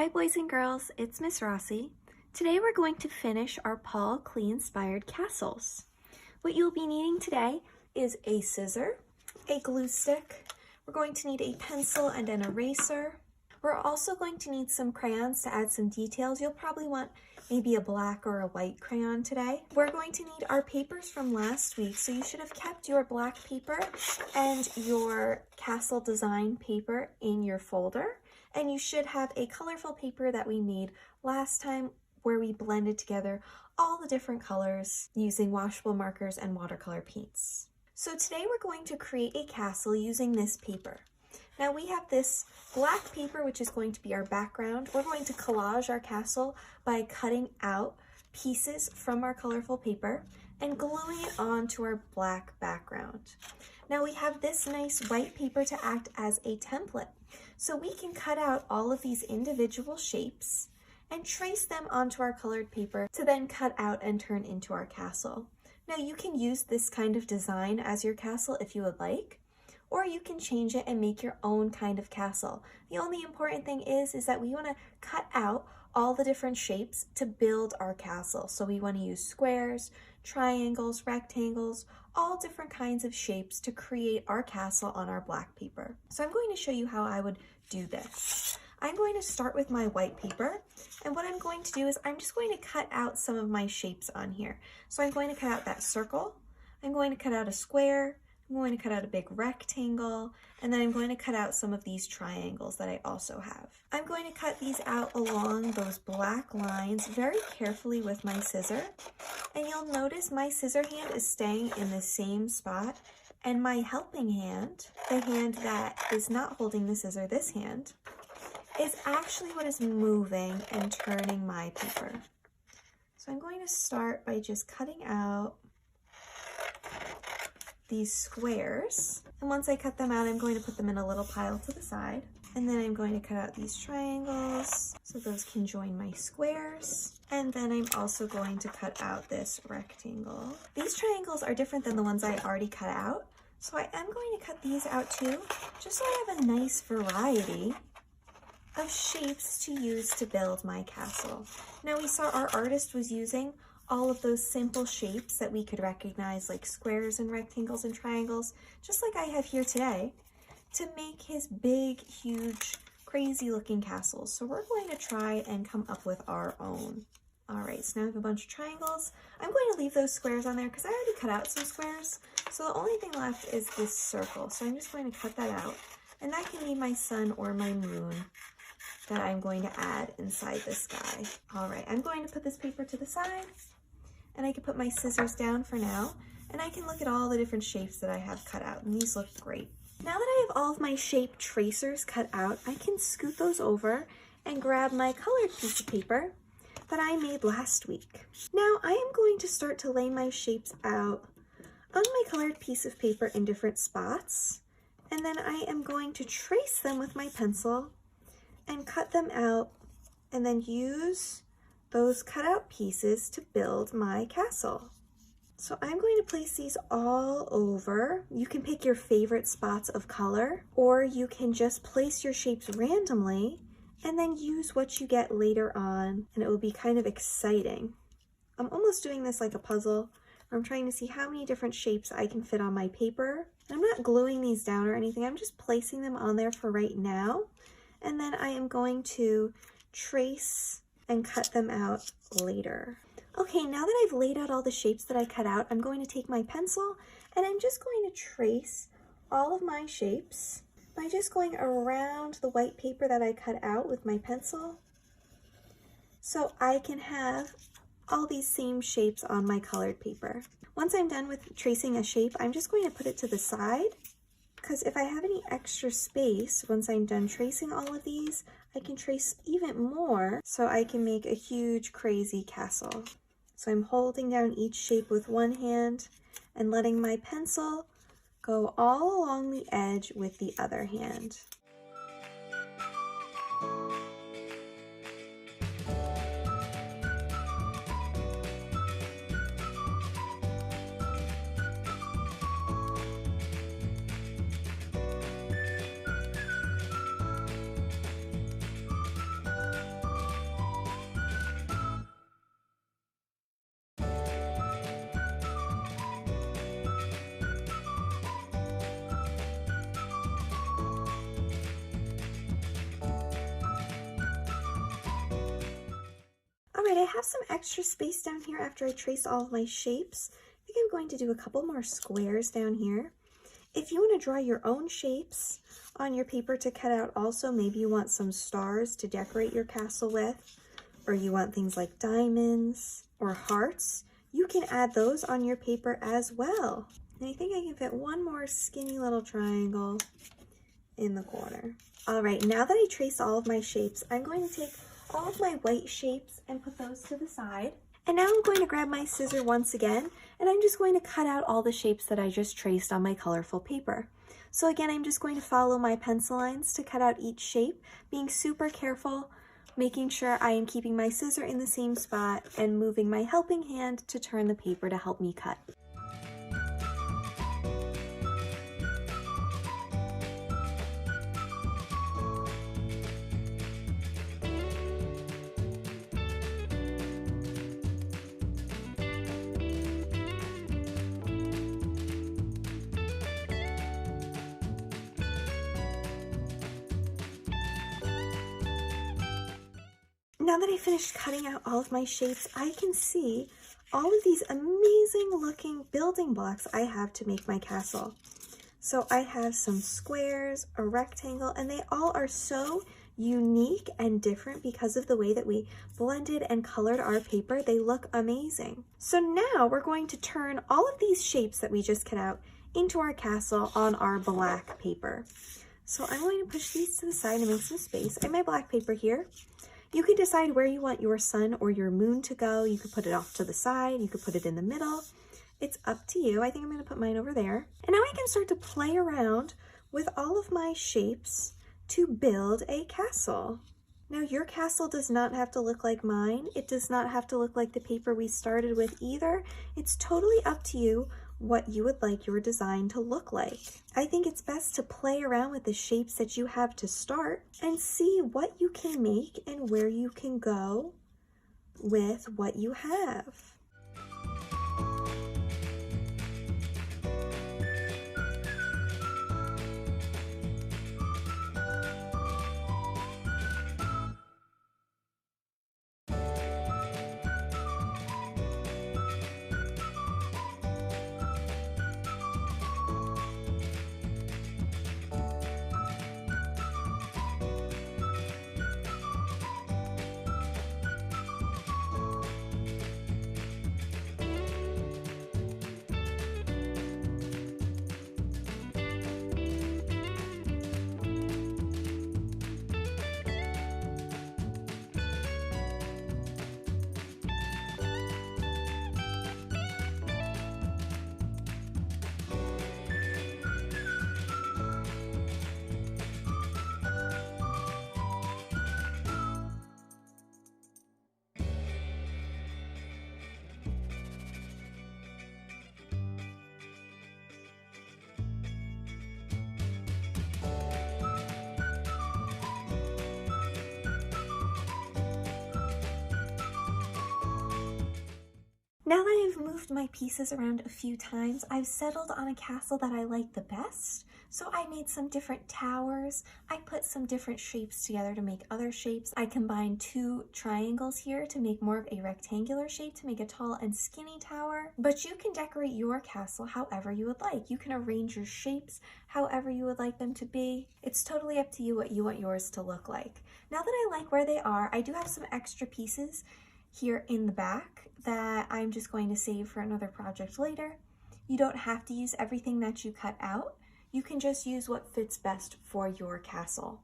Hi boys and girls, it's Miss Rossi. Today we're going to finish our Paul Klee inspired castles. What you'll be needing today is a scissor, a glue stick, we're going to need a pencil and an eraser. We're also going to need some crayons to add some details. You'll probably want maybe a black or a white crayon today. We're going to need our papers from last week, so you should have kept your black paper and your castle design paper in your folder. And you should have a colorful paper that we made last time where we blended together all the different colors using washable markers and watercolor paints. So today we're going to create a castle using this paper. Now we have this black paper, which is going to be our background. We're going to collage our castle by cutting out pieces from our colorful paper and gluing it onto our black background. Now we have this nice white paper to act as a template. So we can cut out all of these individual shapes and trace them onto our colored paper to then cut out and turn into our castle. Now you can use this kind of design as your castle if you would like, or you can change it and make your own kind of castle. The only important thing is that we want to cut out all the different shapes to build our castle. So we want to use squares, triangles, rectangles, all different kinds of shapes to create our castle on our black paper. So I'm going to show you how I would do this. I'm going to start with my white paper, and what I'm going to do is I'm just going to cut out some of my shapes on here. So I'm going to cut out that circle, I'm going to cut out a square, I'm going to cut out a big rectangle, and then I'm going to cut out some of these triangles that I also have. I'm going to cut these out along those black lines very carefully with my scissor, and you'll notice my scissor hand is staying in the same spot, and my helping hand, the hand that is not holding the scissor, this hand, is actually what is moving and turning my paper. So I'm going to start by just cutting out these squares, and once I cut them out, I'm going to put them in a little pile to the side, and then I'm going to cut out these triangles so those can join my squares, and then I'm also going to cut out this rectangle. These triangles are different than the ones I already cut out, so I am going to cut these out too, just so I have a nice variety of shapes to use to build my castle. Now we saw our artist was using all of those simple shapes that we could recognize, like squares and rectangles and triangles, just like I have here today, to make his big, huge, crazy looking castles. So we're going to try and come up with our own. All right, so now I have a bunch of triangles. I'm going to leave those squares on there because I already cut out some squares. So the only thing left is this circle. So I'm just going to cut that out, and that can be my sun or my moon that I'm going to add inside this guy. All right, I'm going to put this paper to the side, and I can put my scissors down for now, and I can look at all the different shapes that I have cut out, and these look great. Now that I have all of my shape tracers cut out, I can scoot those over and grab my colored piece of paper that I made last week. Now I am going to start to lay my shapes out on my colored piece of paper in different spots, and then I am going to trace them with my pencil and cut them out, and then use those cutout pieces to build my castle. So I'm going to place these all over. You can pick your favorite spots of color, or you can just place your shapes randomly and then use what you get later on, and it will be kind of exciting. I'm almost doing this like a puzzle, where I'm trying to see how many different shapes I can fit on my paper. And I'm not gluing these down or anything, I'm just placing them on there for right now. And then I am going to trace and cut them out later. Okay, now that I've laid out all the shapes that I cut out, I'm going to take my pencil and I'm just going to trace all of my shapes by just going around the white paper that I cut out with my pencil, so I can have all these same shapes on my colored paper. Once I'm done with tracing a shape, I'm just going to put it to the side, because if I have any extra space, once I'm done tracing all of these, I can trace even more so I can make a huge, crazy castle. So I'm holding down each shape with one hand and letting my pencil go all along the edge with the other hand. have some extra space down here after I trace all of my shapes. I think I'm going to do a couple more squares down here. If you want to draw your own shapes on your paper to cut out also, maybe you want some stars to decorate your castle with, or you want things like diamonds or hearts, you can add those on your paper as well. And I think I can fit one more skinny little triangle in the corner. All right, now that I trace all of my shapes, I'm going to take all of my white shapes and put those to the side. And now I'm going to grab my scissor once again, and I'm just going to cut out all the shapes that I just traced on my colorful paper. So again, I'm just going to follow my pencil lines to cut out each shape, being super careful, making sure I am keeping my scissor in the same spot and moving my helping hand to turn the paper to help me cut. Now that I finished cutting out all of my shapes, I can see all of these amazing looking building blocks I have to make my castle. So I have some squares, a rectangle, and they all are so unique and different because of the way that we blended and colored our paper. They look amazing. So now we're going to turn all of these shapes that we just cut out into our castle on our black paper. So I'm going to push these to the side and make some space. I have my black paper here. You can decide where you want your sun or your moon to go. You could put it off to the side. You could put it in the middle. It's up to you. I think I'm going to put mine over there. And now I can start to play around with all of my shapes to build a castle. Now your castle does not have to look like mine. It does not have to look like the paper we started with either. It's totally up to you what you would like your design to look like. I think it's best to play around with the shapes that you have to start and see what you can make and where you can go with what you have. Now that I've moved my pieces around a few times, I've settled on a castle that I like the best. So I made some different towers. I put some different shapes together to make other shapes. I combined two triangles here to make more of a rectangular shape to make a tall and skinny tower. But you can decorate your castle however you would like. You can arrange your shapes however you would like them to be. It's totally up to you what you want yours to look like. Now that I like where they are, I do have some extra pieces here in the back that I'm just going to save for another project later. You don't have to use everything that you cut out. You can just use what fits best for your castle.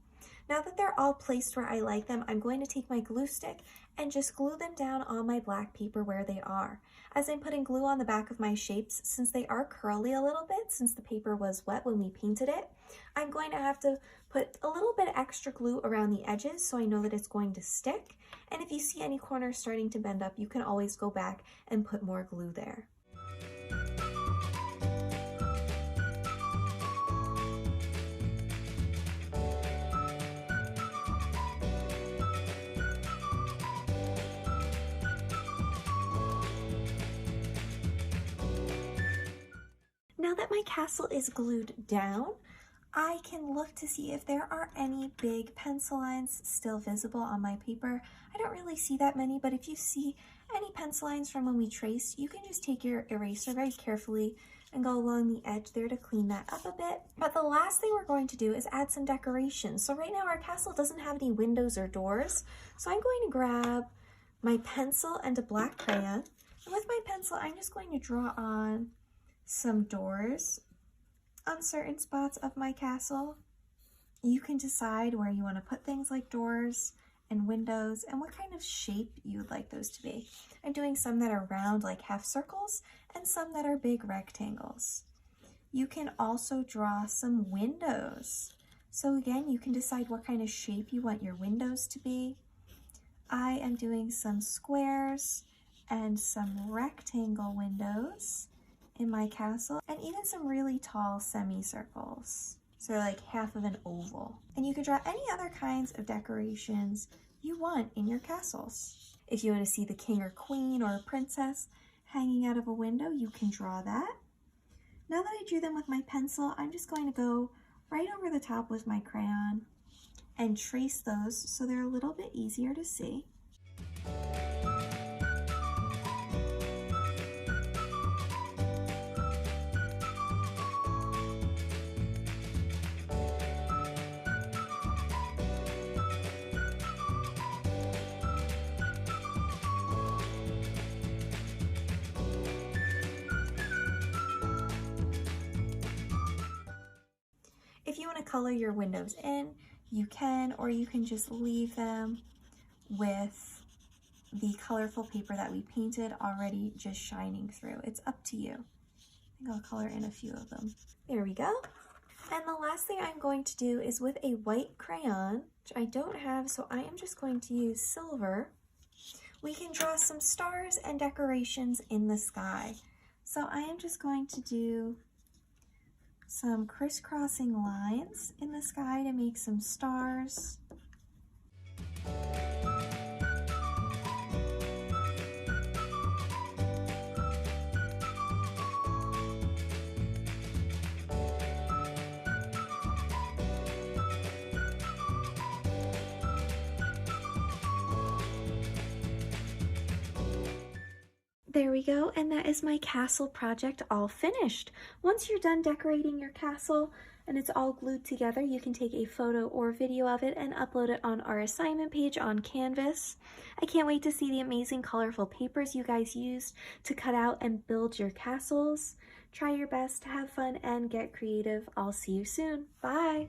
Now that they're all placed where I like them, I'm going to take my glue stick and just glue them down on my black paper where they are. As I'm putting glue on the back of my shapes, since they are curly a little bit, since the paper was wet when we painted it, I'm going to have to put a little bit extra glue around the edges so I know that it's going to stick. And if you see any corners starting to bend up, you can always go back and put more glue there. Now that my castle is glued down, I can look to see if there are any big pencil lines still visible on my paper. I don't really see that many, but if you see any pencil lines from when we traced, you can just take your eraser very carefully and go along the edge there to clean that up a bit. But the last thing we're going to do is add some decorations. So right now our castle doesn't have any windows or doors. So I'm going to grab my pencil and a black crayon. And with my pencil, I'm just going to draw on some doors on certain spots of my castle. You can decide where you want to put things like doors and windows and what kind of shape you would like those to be. I'm doing some that are round like half circles and some that are big rectangles. You can also draw some windows. So again, you can decide what kind of shape you want your windows to be. I am doing some squares and some rectangle windows in my castle, and even some really tall semicircles. So like half of an oval. And you can draw any other kinds of decorations you want in your castles. If you want to see the king or queen or a princess hanging out of a window, you can draw that. Now that I drew them with my pencil, I'm just going to go right over the top with my crayon and trace those so they're a little bit easier to see. If you want to color your windows in, you can, or you can just leave them with the colorful paper that we painted already just shining through. It's up to you. I think I'll color in a few of them. There we go. And the last thing I'm going to do is with a white crayon, which I don't have, so I am just going to use silver. We can draw some stars and decorations in the sky. So I am just going to do some crisscrossing lines in the sky to make some stars. There we go, and that is my castle project all finished. Once you're done decorating your castle and it's all glued together, you can take a photo or video of it and upload it on our assignment page on Canvas. I can't wait to see the amazing colorful papers you guys used to cut out and build your castles. Try your best, have fun, and get creative. I'll see you soon. Bye!